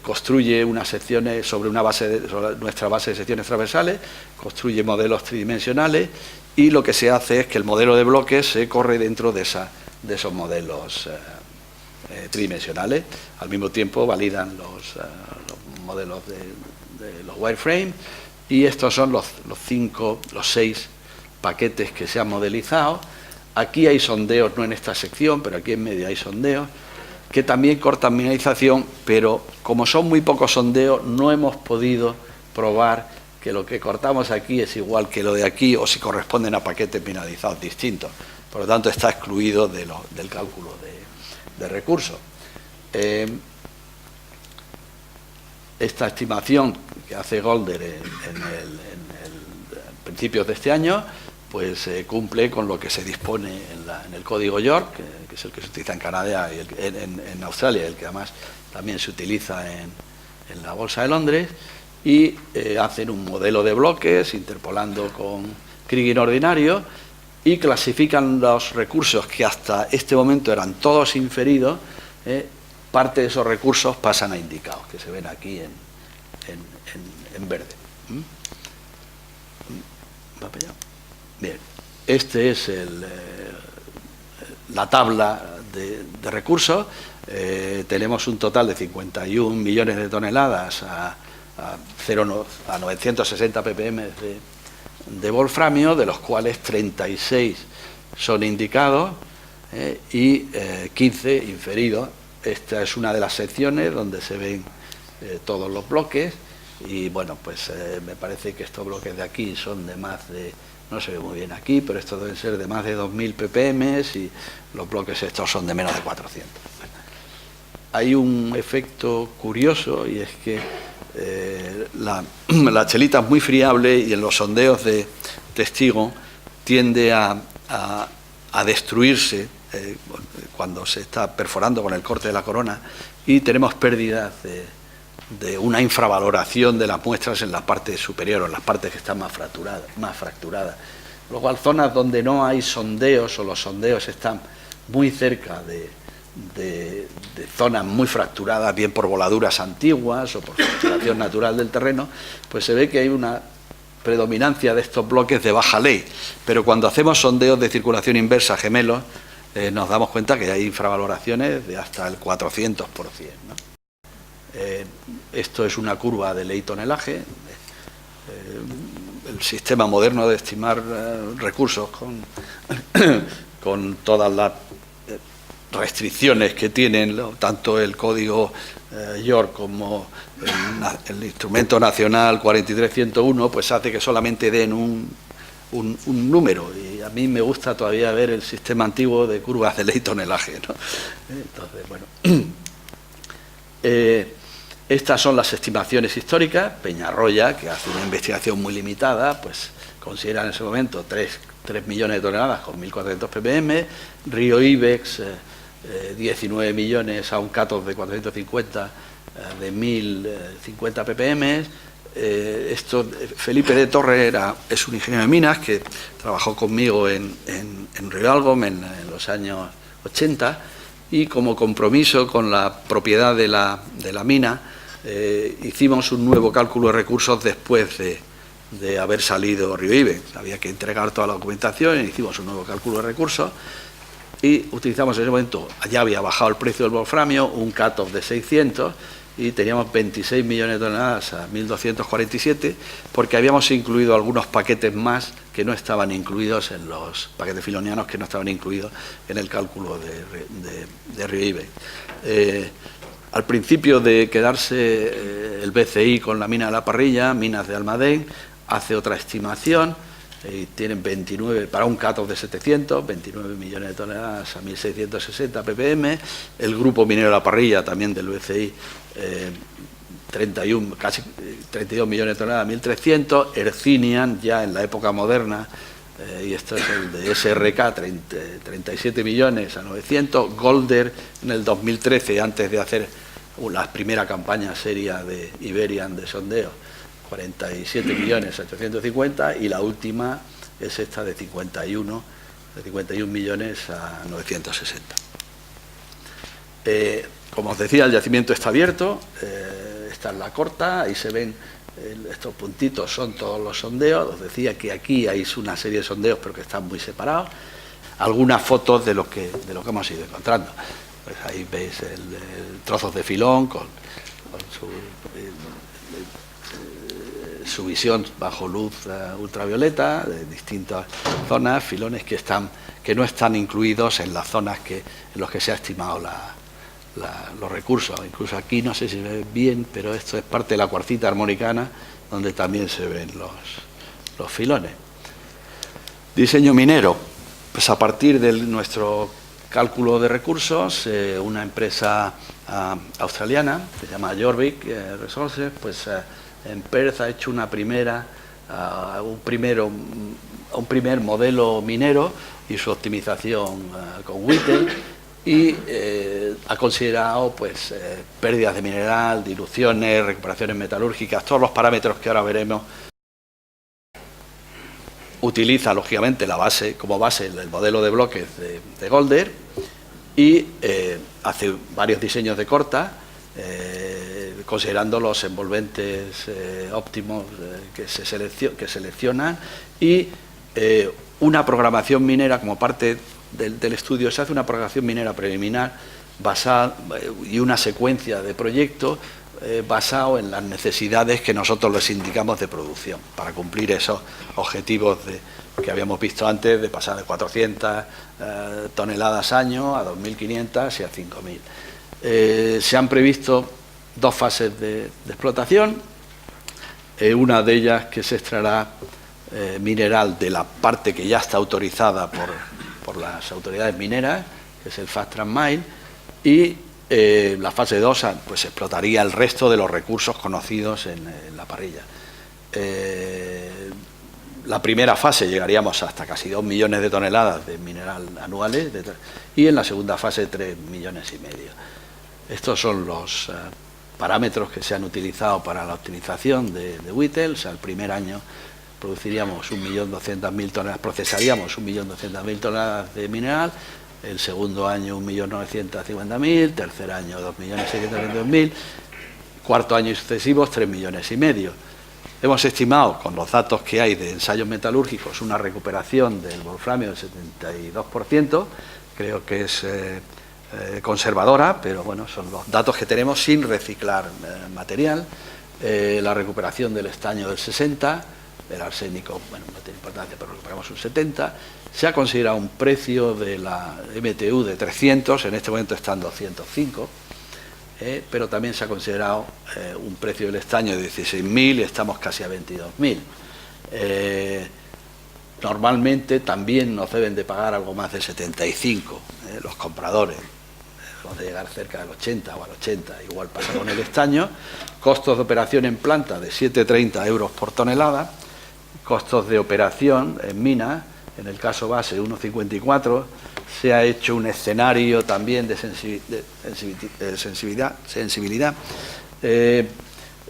construye unas secciones sobre nuestra base de secciones transversales, construye modelos tridimensionales, y lo que se hace es que el modelo de bloques se corre dentro de esos modelos tridimensionales. Al mismo tiempo validan los modelos de los wireframe, y estos son los 6 paquetes que se han modelizado. Aquí hay sondeos, no en esta sección, pero aquí en medio hay sondeos que también cortan mineralización, pero como son muy pocos sondeos, no hemos podido probar que lo que cortamos aquí es igual que lo de aquí, o si corresponden a paquetes mineralizados distintos. Por lo tanto, está excluido del cálculo de recursos. Esta estimación que hace Golder en principios de este año, pues cumple con lo que se dispone en el código York, que es el que se utiliza en Canadá y en Australia, el que además también se utiliza en la Bolsa de Londres, y hacen un modelo de bloques interpolando con Kriging ordinario y clasifican los recursos que hasta este momento eran todos inferidos. Parte de esos recursos pasan a indicados, que se ven aquí en verde. ¿Va para allá? Bien, este es la tabla de recursos. Tenemos un total de 51 millones de toneladas a 960 ppm de wolframio, de los cuales 36 son indicados y 15 inferidos. Esta es una de las secciones donde se ven todos los bloques, y bueno, pues me parece que estos bloques de aquí son de más de, no se ve muy bien aquí, pero estos deben ser de más de 2.000 ppm, y los bloques estos son de menos de 400. Hay un efecto curioso, y es que la chelita es muy friable, y en los sondeos de testigo tiende a destruirse cuando se está perforando con el corte de la corona, y tenemos pérdidas de una infravaloración de las muestras en la parte superior, o en las partes que están más fracturadas. Luego, hay zonas donde no hay sondeos, o los sondeos están muy cerca de zonas muy fracturadas, bien por voladuras antiguas o por fracturación natural del terreno, pues se ve que hay una predominancia de estos bloques de baja ley. Pero cuando hacemos sondeos de circulación inversa gemelos, nos damos cuenta que hay infravaloraciones de hasta el 400%, ¿no? Esto es una curva de ley-tonelaje. El sistema moderno de estimar recursos con todas las restricciones que tienen tanto el código York como el instrumento nacional 43101, pues hace que solamente den un número, y a mí me gusta todavía ver el sistema antiguo de curvas de ley-tonelaje, ¿no? Entonces, bueno, Estas son las estimaciones históricas. Peñarroya, que hace una investigación muy limitada, pues considera en ese momento 3 millones de toneladas con 1.400 ppm, Río Ibex 19 millones a un cut-off de 450 de 1.050 ppm. Felipe de Torre es un ingeniero de minas que trabajó conmigo en Rialgom en los años 80, y como compromiso con la propiedad de la mina hicimos un nuevo cálculo de recursos después de haber salido Río Ibex. Había que entregar toda la documentación y hicimos un nuevo cálculo de recursos y utilizamos en ese momento, ya había bajado el precio del wolframio, un cut-off de 600 y teníamos 26 millones de toneladas a 1.247, porque habíamos incluido algunos paquetes más que no estaban incluidos en los paquetes filonianos, que no estaban incluidos en el cálculo de Río Ibex. Al principio de quedarse el BCI con la mina de la Parrilla, Minas de Almadén hace otra estimación y tienen 29, para un cut-off de 700, 29 millones de toneladas a 1.660 ppm. El grupo minero de la Parrilla, también del BCI, casi 32 millones de toneladas a 1.300. Ercinian, ya en la época moderna, y esto es el de SRK, 37 millones a 900. Golder en el 2013, antes de hacer la primera campaña seria de Iberian de sondeo, 47 millones a 850, y la última es esta de 51 millones a 960. Como os decía, el yacimiento está abierto, esta es la corta, ahí se ven estos puntitos, son todos los sondeos. Os decía que aquí hay una serie de sondeos, pero que están muy separados. Algunas fotos de lo que hemos ido encontrando. Pues ahí veis trozos de filón con su visión bajo luz ultravioleta de distintas zonas, filones que no están incluidos en las zonas en las que se ha estimado los recursos. Incluso aquí no sé si se ve bien, pero esto es parte de la cuarcita armonicana, donde también se ven los filones. Diseño minero. Pues a partir de nuestro cálculo de recursos, una empresa australiana que se llama Jorvik Resources, pues en Perth ha hecho un primer modelo minero y su optimización con Whittle, y ha considerado pues pérdidas de mineral, diluciones, recuperaciones metalúrgicas, todos los parámetros que ahora veremos. Utiliza lógicamente como base el modelo de bloques de Golder, y hace varios diseños de corta, considerando los envolventes óptimos que seleccionan, y una programación minera como parte del estudio. Se hace una programación minera preliminar basada y una secuencia de proyectos basado en las necesidades que nosotros les indicamos de producción para cumplir esos objetivos que habíamos visto antes, de pasar de 400 toneladas año a 2.500 y a 5.000. Se han previsto 2 fases de explotación, una de ellas que se extraerá mineral de la parte que ya está autorizada por las autoridades mineras, que es el Fast Track Mine, y la fase 2 pues explotaría el resto de los recursos conocidos en la Parrilla. La primera fase llegaríamos hasta casi 2 millones de toneladas de mineral anuales, y en la segunda fase 3,5 millones. Estos son los parámetros que se han utilizado para la optimización de Whittle. O sea, el primer año produciríamos 1.200.000 toneladas, procesaríamos 1.200.000 toneladas de mineral. El segundo año 1.950.000, tercer año 2.622.000, cuarto año y sucesivos 3,5 millones. Hemos estimado, con los datos que hay de ensayos metalúrgicos, una recuperación del wolframio del 72%, creo que es conservadora, pero bueno, son los datos que tenemos sin reciclar material. La recuperación del estaño del 60%, el arsénico, bueno, no tiene importancia, pero recuperamos un 70%. Se ha considerado un precio de la MTU de 300, en este momento está en 205, pero también se ha considerado un precio del estaño de 16.000 y estamos casi a 22.000. Normalmente también nos deben de pagar algo más de 75 los compradores. debemos de llegar cerca del 80 o al 80, igual pasa con el estaño. Costos de operación en planta de 7,30 euros por tonelada, costos de operación en mina, en el caso base 1,54, se ha hecho un escenario también de sensibilidad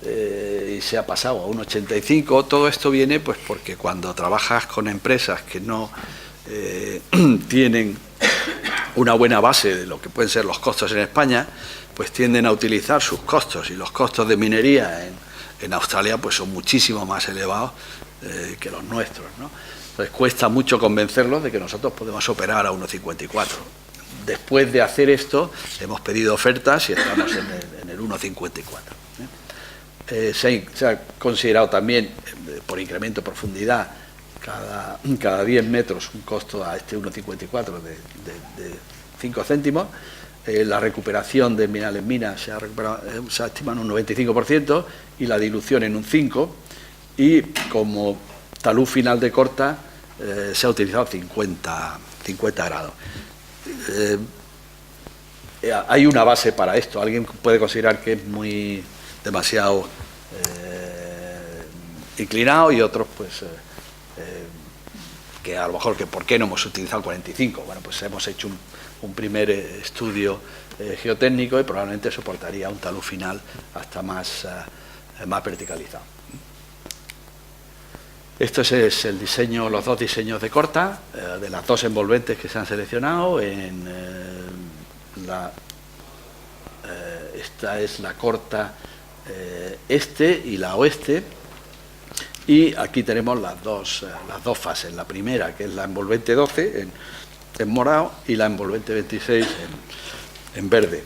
y se ha pasado a 1,85. Todo esto viene pues porque cuando trabajas con empresas que no tienen una buena base de lo que pueden ser los costos en España, pues tienden a utilizar sus costos, y los costos de minería en Australia pues son muchísimo más elevados que los nuestros, ¿no? Entonces cuesta mucho convencerlos de que nosotros podemos operar a 1,54. Después de hacer esto hemos pedido ofertas y estamos en el 1,54. Se ha considerado también, por incremento de profundidad, cada 10 metros un costo a este 1,54 de 5 céntimos. La recuperación del mineral en mina se ha estimado en un 95% y la dilución en un 5%, y como talud final de corta se ha utilizado 50 grados. Hay una base para esto. Alguien puede considerar que es demasiado inclinado, y otros pues que a lo mejor que por qué no hemos utilizado el 45. Bueno, pues hemos hecho un primer estudio geotécnico y probablemente soportaría un talud final hasta más verticalizado. Esto es el diseño, los dos diseños de corta, de las dos envolventes que se han seleccionado. Esta es la corta este y la oeste, y aquí tenemos las dos fases. La primera, que es la envolvente 12 en morado, y la envolvente 26 en verde.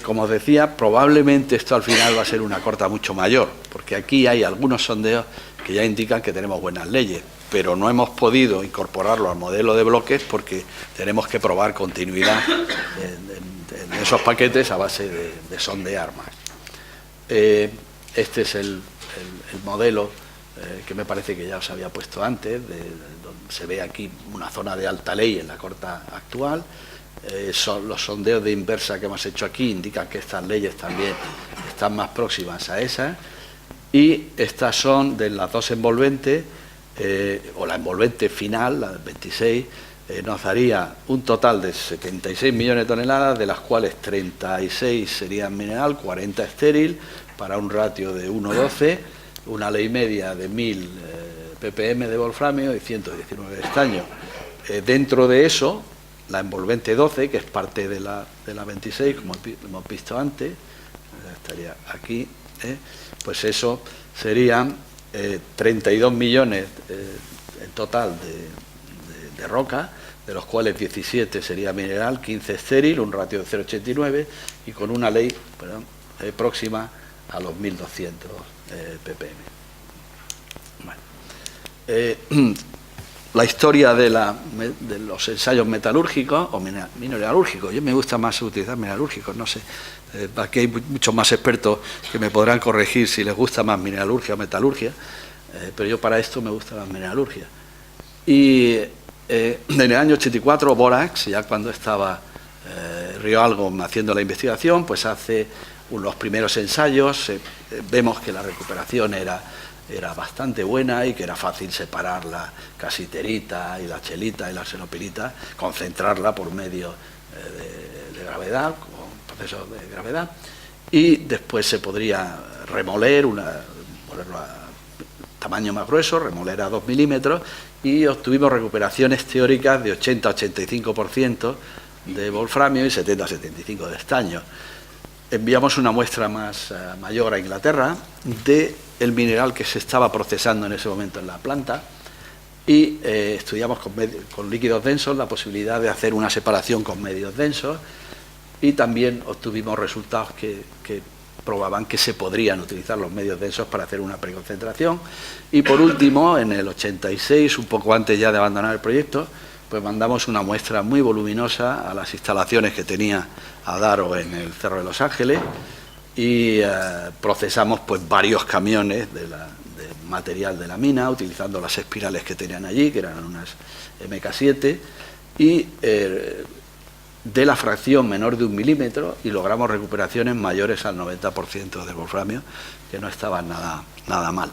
Como os decía, probablemente esto al final va a ser una corta mucho mayor, porque aquí hay algunos sondeos que ya indican que tenemos buenas leyes, pero no hemos podido incorporarlo al modelo de bloques porque tenemos que probar continuidad en esos paquetes a base de sondear más. Este es el modelo que me parece que ya os había puesto antes, donde se ve aquí una zona de alta ley en la corta actual. Los sondeos de inversa que hemos hecho aquí indican que estas leyes también están más próximas a esas, y estas son de las dos envolventes, o la envolvente final, la del 26, nos daría un total de 76 millones de toneladas, de las cuales 36 serían mineral, 40 estéril, para un ratio de 1,12, una ley media de 1000 ppm de wolframio y 119 de estaño. Dentro de eso, la envolvente 12, que es parte de la 26, como hemos visto antes, estaría aquí, pues eso serían 32 millones en total de roca, de los cuales 17 sería mineral, 15 estéril, un ratio de 0,89, y con una ley próxima a los 1200 ppm. Bueno, la historia de los ensayos metalúrgicos o mineralúrgicos. Yo me gusta más utilizar mineralúrgicos, no sé. Aquí hay muchos más expertos que me podrán corregir si les gusta más mineralurgia o metalurgia, pero yo para esto me gusta más mineralurgia. Y en el año 84, Borax, ya cuando estaba Río Algo haciendo la investigación, pues hace los primeros ensayos. Vemos que la recuperación era bastante buena y que era fácil separar la casiterita y la chelita y la xenopirita, concentrarla por medio de gravedad, con procesos de gravedad, y después se podría remoler, ponerlo a tamaño más grueso, remoler a 2 milímetros, y obtuvimos recuperaciones teóricas de 80-85% de wolframio y 70-75% de estaño. Enviamos una muestra mayor a Inglaterra del mineral que se estaba procesando en ese momento en la planta, y estudiamos con líquidos densos la posibilidad de hacer una separación con medios densos, y también obtuvimos resultados que probaban que se podrían utilizar los medios densos para hacer una preconcentración. Y por último, en el 86, un poco antes ya de abandonar el proyecto, pues mandamos una muestra muy voluminosa a las instalaciones que tenía Adaro en el Cerro de Los Ángeles, y procesamos pues varios camiones de material de la mina, utilizando las espirales que tenían allí, que eran unas MK7, y de la fracción menor de 1 milímetro y logramos recuperaciones mayores al 90% del wolframio, que no estaban nada mal.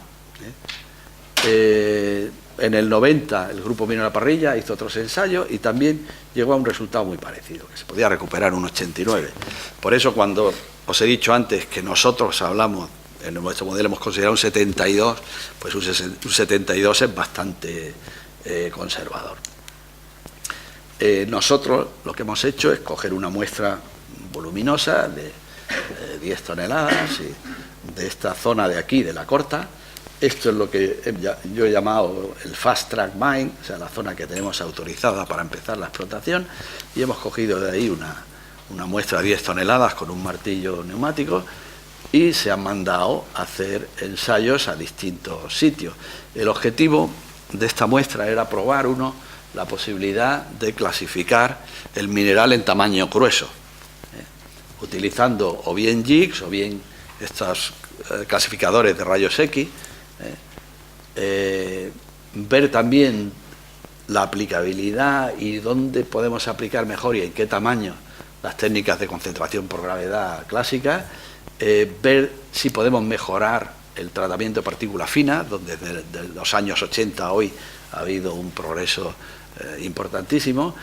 En el 90 el grupo vino a la parrilla, hizo otros ensayos y también llegó a un resultado muy parecido, que se podía recuperar un 89. Por eso cuando os he dicho antes que nosotros hablamos, en nuestro modelo hemos considerado un 72, pues un 72 es bastante conservador. Nosotros lo que hemos hecho es coger una muestra voluminosa de 10 toneladas y de esta zona de aquí, de la corta. Esto es lo que yo he llamado el Fast Track Mine, o sea, la zona que tenemos autorizada para empezar la explotación, y hemos cogido de ahí una muestra de 10 toneladas con un martillo neumático y se han mandado a hacer ensayos a distintos sitios. El objetivo de esta muestra era probar, la posibilidad de clasificar el mineral en tamaño grueso, utilizando o bien jigs o bien estos clasificadores de rayos X, ver también la aplicabilidad y dónde podemos aplicar mejor y en qué tamaño las técnicas de concentración por gravedad clásicas, ver si podemos mejorar el tratamiento de partículas finas, donde desde los años 80 a hoy ha habido un progreso importantísimo,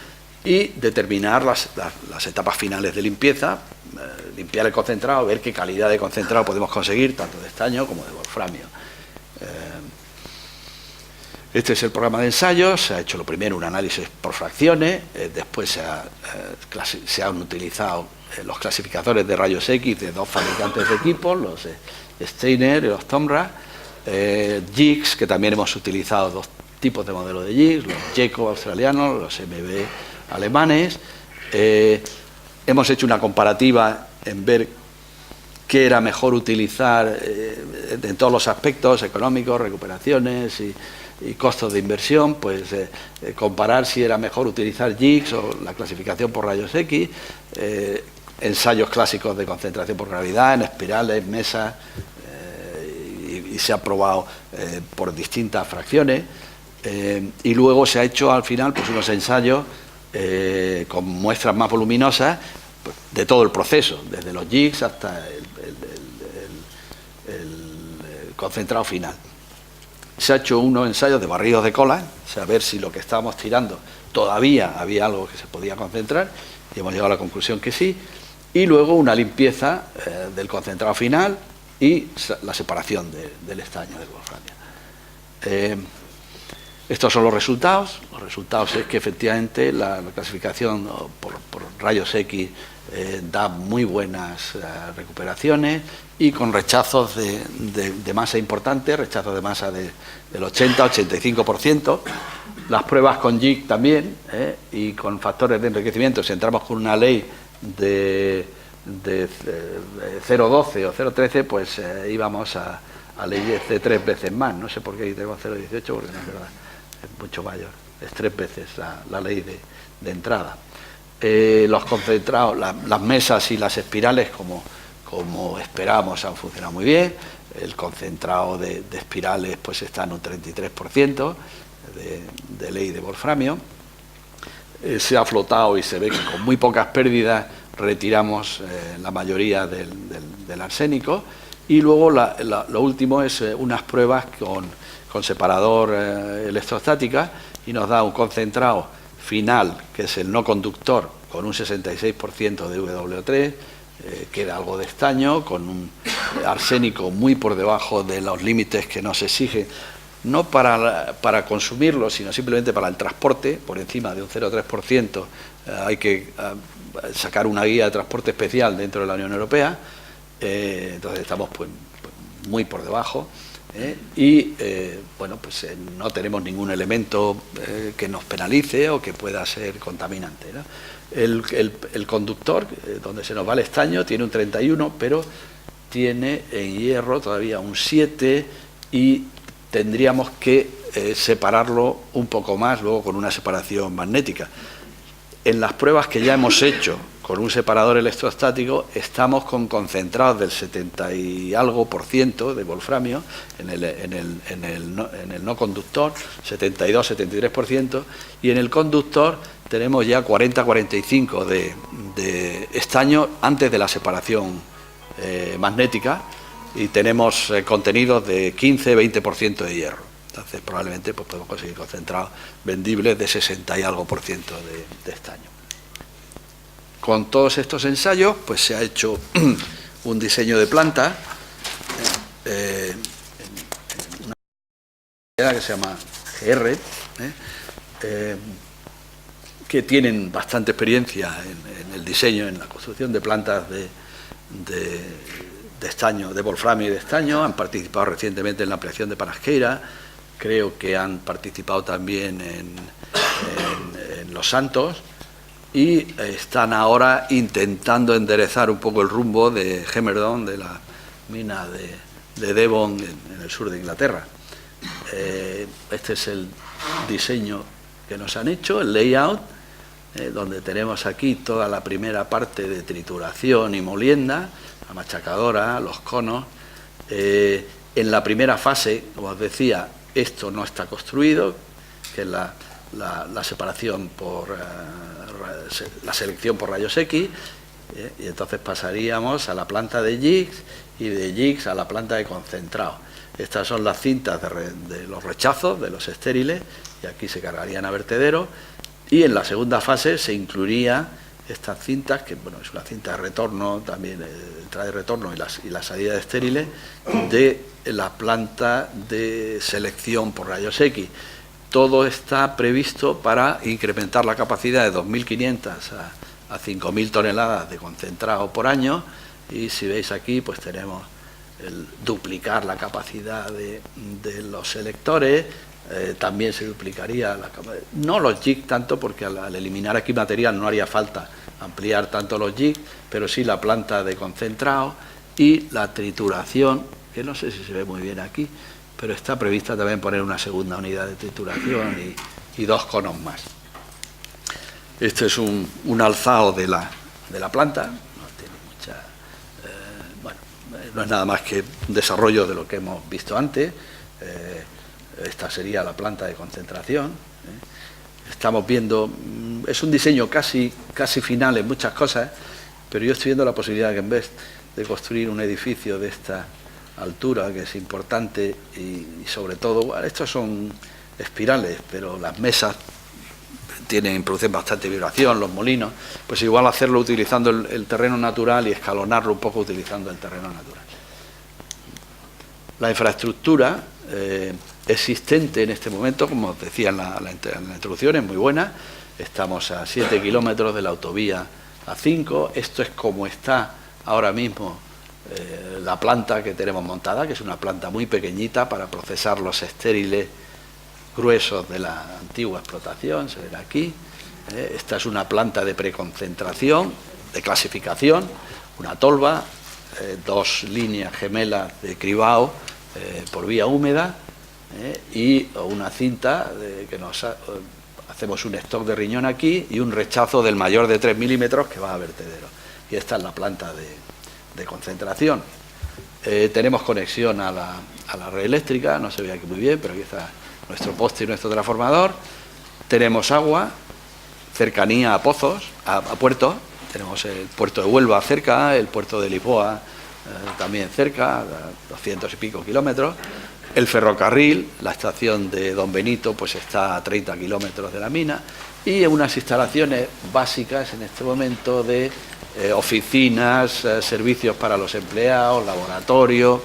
y determinar las etapas finales de limpieza, limpiar el concentrado, ver qué calidad de concentrado podemos conseguir, tanto de estaño como de wolframio. Este es el programa de ensayos. Se ha hecho lo primero un análisis por fracciones, después se han utilizado los clasificadores de rayos X de 2 fabricantes de equipos, los Steiner y los Tomra, jigs, que también hemos utilizado 2 tipos de modelos de jigs, los Jeko australianos, los MB alemanes. Hemos hecho una comparativa en ver qué era mejor utilizar en todos los aspectos económicos, recuperaciones y costos de inversión, pues comparar si era mejor utilizar jigs o la clasificación por rayos X, ensayos clásicos de concentración por gravedad en espirales, mesas, y se ha probado por distintas fracciones, y luego se ha hecho al final pues unos ensayos con muestras más voluminosas pues, de todo el proceso, desde los jigs hasta el concentrado final. Se ha hecho unos ensayos de barridos de cola, o sea, a ver si lo que estábamos tirando todavía había algo que se podía concentrar, y hemos llegado a la conclusión que sí, y luego una limpieza del concentrado final y la separación del estaño del wolframio. Estos son los resultados. Los resultados es que efectivamente la clasificación por rayos X da muy buenas recuperaciones y con rechazos de masa importantes, rechazos de masa del 80-85%. Las pruebas con JIC también y con factores de enriquecimiento, si entramos con una ley de 0,12 o 0,13, pues íbamos a leyes de 3 veces más. No sé por qué tenemos 0,18, porque no es verdad, es mucho mayor, es 3 veces la ley de entrada. Los concentrados, las mesas y las espirales, como esperábamos, han funcionado muy bien. El concentrado de espirales pues está en un 33% de ley de wolframio. Se ha flotado y se ve que con muy pocas pérdidas retiramos la mayoría del arsénico. Y luego lo último es unas pruebas con separador electrostática, y nos da un concentrado final, que es el no conductor, con un 66% de W3, queda algo de estaño, con un arsénico muy por debajo de los límites que nos exigen, no para consumirlo, sino simplemente para el transporte. Por encima de un 0,3% hay que sacar una guía de transporte especial dentro de la Unión Europea, entonces estamos pues muy por debajo. Bueno, pues no tenemos ningún elemento que nos penalice o que pueda ser contaminante, ¿no? El conductor, donde se nos va el estaño, tiene un 31, pero tiene en hierro todavía un 7, y tendríamos que separarlo un poco más luego con una separación magnética. En las pruebas que ya hemos hecho con un separador electrostático, estamos con concentrados del 70 y algo % de wolframio en el no conductor, 72-73%, y en el conductor tenemos ya 40-45 de estaño antes de la separación magnética, y tenemos contenidos de 15-20% de hierro. Entonces probablemente pues, podemos conseguir concentrados vendibles de 60 y algo % de estaño. Con todos estos ensayos, pues se ha hecho un diseño de planta, una sociedad que se llama GR, que tienen bastante experiencia en el diseño, en la construcción de plantas de estaño, de wolframio y de estaño. Han participado recientemente en la ampliación de Panasqueira, creo que han participado también en Los Santos, y están ahora intentando enderezar un poco el rumbo de Gemerdon, de la mina de Devon en el sur de Inglaterra. Este es el diseño que nos han hecho, el layout, donde tenemos aquí toda la primera parte de trituración y molienda, la machacadora, los conos. En la primera fase, como os decía, esto no está construido, que es la separación por la selección por rayos X, y entonces pasaríamos a la planta de jigs, y de jigs a la planta de concentrado. Estas son las cintas de los rechazos, de los estériles, y aquí se cargarían a vertedero, y en la segunda fase se incluiría estas cintas, que bueno, es una cinta de retorno, también entrada y retorno y la salida de estériles, de la planta de selección por rayos X. Todo está previsto para incrementar la capacidad de 2.500 a 5.000 toneladas de concentrado por año, y si veis aquí pues tenemos el duplicar la capacidad de los selectores. También se duplicaría no los jigs tanto, porque al eliminar aquí material no haría falta ampliar tanto los jigs, pero sí la planta de concentrado y la trituración, que no sé si se ve muy bien aquí, pero está prevista también poner una segunda unidad de trituración y 2 conos más. Este es un alzado de la planta, no tiene mucha, bueno, no es nada más que un desarrollo de lo que hemos visto antes. Esta sería la planta de concentración. Estamos viendo, es un diseño casi final en muchas cosas, pero yo estoy viendo la posibilidad que en vez de construir un edificio de esta altura, que es importante, y sobre todo, bueno, estos son espirales, pero las mesas producen bastante vibración, los molinos, pues igual hacerlo utilizando el terreno natural y escalonarlo un poco utilizando el terreno natural. La infraestructura existente en este momento, como os decía en la introducción, es muy buena. Estamos a 7 kilómetros de la autovía A5. Esto es como está ahora mismo la planta que tenemos montada, que es una planta muy pequeñita para procesar los estériles gruesos de la antigua explotación, se ven aquí. Esta es una planta de preconcentración, de clasificación, una tolva, 2 líneas gemelas de cribado por vía húmeda, y una cinta que hacemos un stock de riñón aquí y un rechazo del mayor de 3 milímetros que va a vertedero. Y esta es la planta de concentración. Tenemos conexión a la red eléctrica, no se ve aquí muy bien, pero aquí está nuestro poste y nuestro transformador. Tenemos agua, cercanía a pozos, a puertos. Tenemos el puerto de Huelva cerca, el puerto de Lisboa también cerca, a 200 y pico kilómetros. El ferrocarril, la estación de Don Benito, pues está a 30 kilómetros de la mina, y unas instalaciones básicas en este momento de oficinas, servicios para los empleados, laboratorio,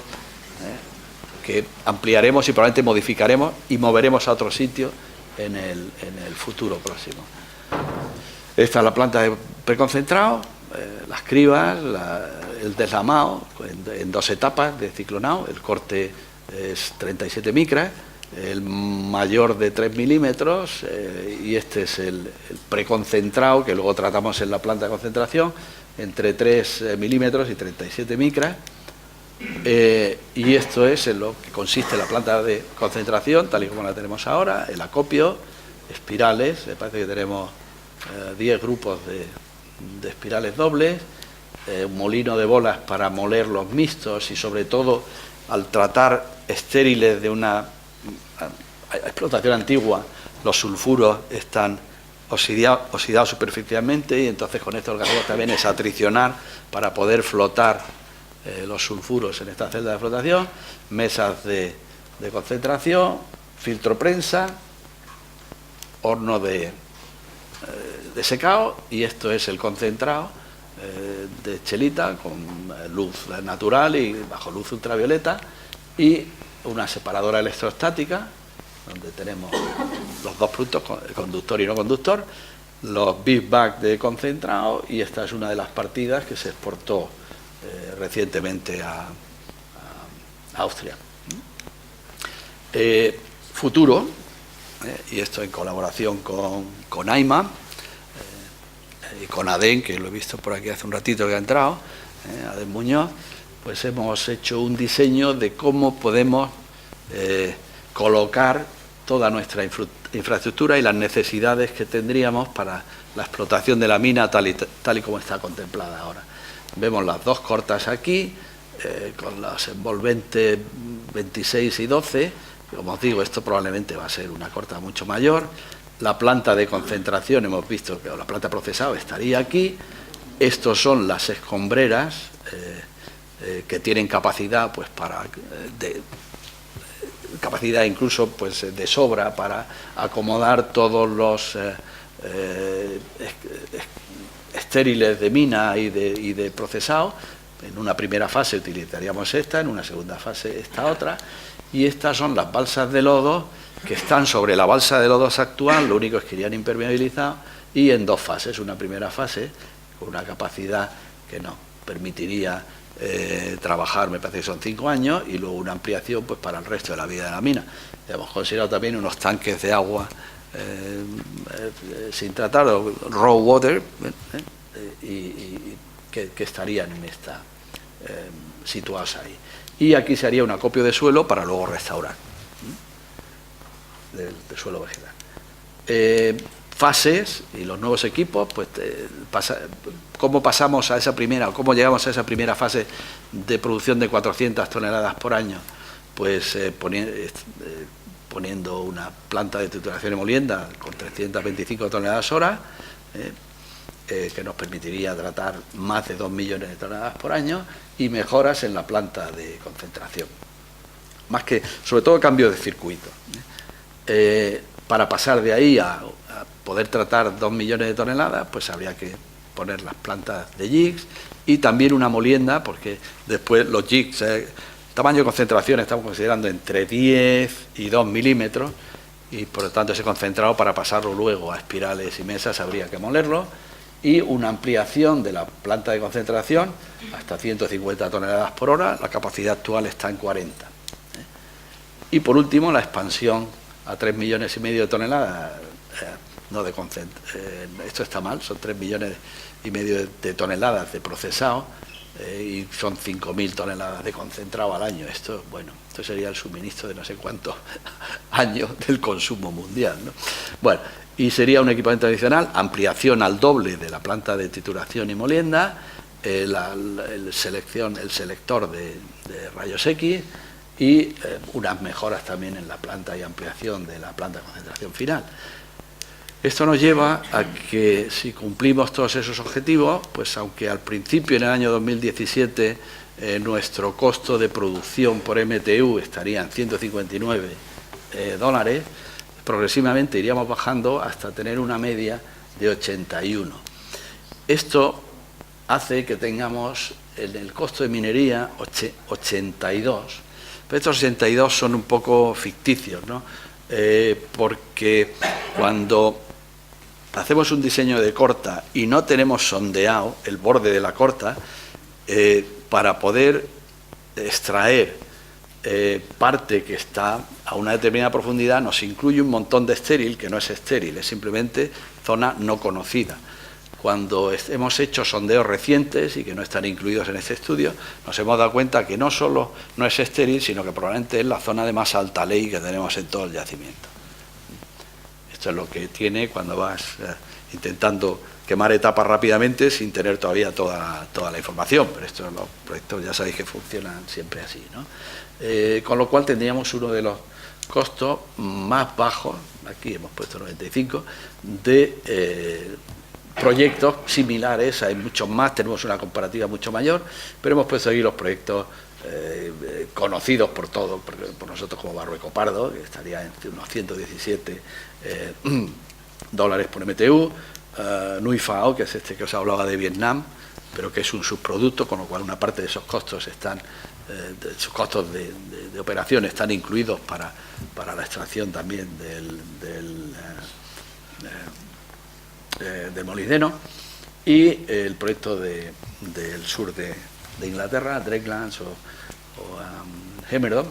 que ampliaremos y probablemente modificaremos y moveremos a otro sitio en el futuro próximo. Esta es la planta de preconcentrado, las cribas, el deslamado en 2 etapas de ciclonado. El corte es 37 micras, el mayor de 3 milímetros, y este es el preconcentrado, que luego tratamos en la planta de concentración, entre 3 milímetros y 37 micras. Y esto es en lo que consiste la planta de concentración, tal y como la tenemos ahora, el acopio, espirales. Me parece que tenemos 10 grupos de espirales dobles, un molino de bolas para moler los mixtos y sobre todo al tratar estériles de una explotación antigua, los sulfuros están oxidados superficialmente y entonces con esto lo que hacemos también es atricionar para poder flotar los sulfuros en esta celda de flotación, mesas de concentración, filtro prensa, horno de secado, y esto es el concentrado de chelita con luz natural y bajo luz ultravioleta, y una separadora electrostática donde tenemos los dos productos, conductor y no conductor, los big bag de concentrado, y esta es una de las partidas que se exportó recientemente a Austria. Futuro, y esto en colaboración con AIMA y con ADEN, que lo he visto por aquí hace un ratito que ha entrado, ADEN Muñoz, pues hemos hecho un diseño de cómo podemos colocar toda nuestra infraestructura y las necesidades que tendríamos para la explotación de la mina tal y como está contemplada ahora. Vemos las dos cortas aquí, con los envolventes 26 y 12, como os digo, esto probablemente va a ser una corta mucho mayor. La planta de concentración, hemos visto que la planta procesada estaría aquí. Estos son las escombreras que tienen capacidad, pues capacidad incluso pues de sobra para acomodar todos los estériles de mina y de procesado. En una primera fase utilizaríamos esta, en una segunda fase esta otra, y estas son las balsas de lodo que están sobre la balsa de lodos actual, lo único es que irían impermeabilizados, y en dos fases. Una primera fase con una capacidad que nos permitiría trabajar, me parece que son 5 años, y luego una ampliación pues para el resto de la vida de la mina. Hemos considerado también unos tanques de agua sin tratar, raw water, y que estarían en esta situados ahí. Y aquí se haría un acopio de suelo para luego restaurar del suelo vegetal. Fases y los nuevos equipos, pues cómo pasamos a esa primera, o cómo llegamos a esa primera fase de producción de 400 toneladas por año, pues poniendo una planta de trituración y molienda con 325 toneladas hora, que nos permitiría tratar más de 2 millones de toneladas por año, y mejoras en la planta de concentración. Más que, sobre todo, cambio de circuito. Para pasar de ahí a poder tratar 2 millones de toneladas, pues habría que poner las plantas de jigs y también una molienda, porque después los jigs, tamaño de concentración estamos considerando entre 10 y 2 milímetros, y por lo tanto ese concentrado, para pasarlo luego a espirales y mesas, habría que molerlo, y una ampliación de la planta de concentración hasta 150 toneladas por hora, la capacidad actual está en 40. Y por último, la expansión a 3,5 millones de toneladas, no de esto está mal, son 3,5 millones de toneladas de procesado, y son 5.000 toneladas de concentrado al año. Esto sería el suministro de no sé cuántos años del consumo mundial, ¿no? Bueno, y sería un equipamiento adicional, ampliación al doble de la planta de trituración y molienda, el selector de rayos X, y unas mejoras también en la planta y ampliación de la planta de concentración final. Esto nos lleva a que, si cumplimos todos esos objetivos, pues aunque al principio, en el año 2017, nuestro costo de producción por MTU estaría en $159, progresivamente iríamos bajando hasta tener una media de 81. Esto hace que tengamos en el costo de minería 82. Pero estos 82 son un poco ficticios, ¿no? Porque cuando hacemos un diseño de corta y no tenemos sondeado el borde de la corta, para poder extraer parte que está a una determinada profundidad, nos incluye un montón de estéril, que no es estéril, es simplemente zona no conocida. Cuando hemos hecho sondeos recientes y que no están incluidos en este estudio, nos hemos dado cuenta que no solo no es estéril, sino que probablemente es la zona de más alta ley que tenemos en todo el yacimiento. Esto es lo que tiene cuando vas intentando quemar etapas rápidamente sin tener todavía toda la información, pero estos los proyectos ya sabéis que funcionan siempre así, ¿no? Con lo cual tendríamos uno de los costos más bajos, aquí hemos puesto 95, de proyectos similares. Hay muchos más, tenemos una comparativa mucho mayor, pero hemos puesto aquí los proyectos conocidos por todos, por nosotros como Barrueco Pardo, que estaría entre unos 117 dólares por MTU, Nui Phao, que es este que os hablaba de Vietnam, pero que es un subproducto, con lo cual una parte de esos costos están, sus costos de operación están incluidos para la extracción también del molibdeno, y el proyecto del sur de Inglaterra, Drakelands o Hemerdon,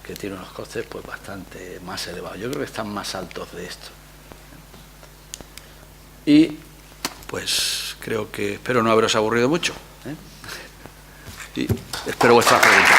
que tiene unos costes pues bastante más elevados. Yo creo que están más altos de esto. Y pues creo que espero no haberos aburrido mucho, y espero vuestras preguntas.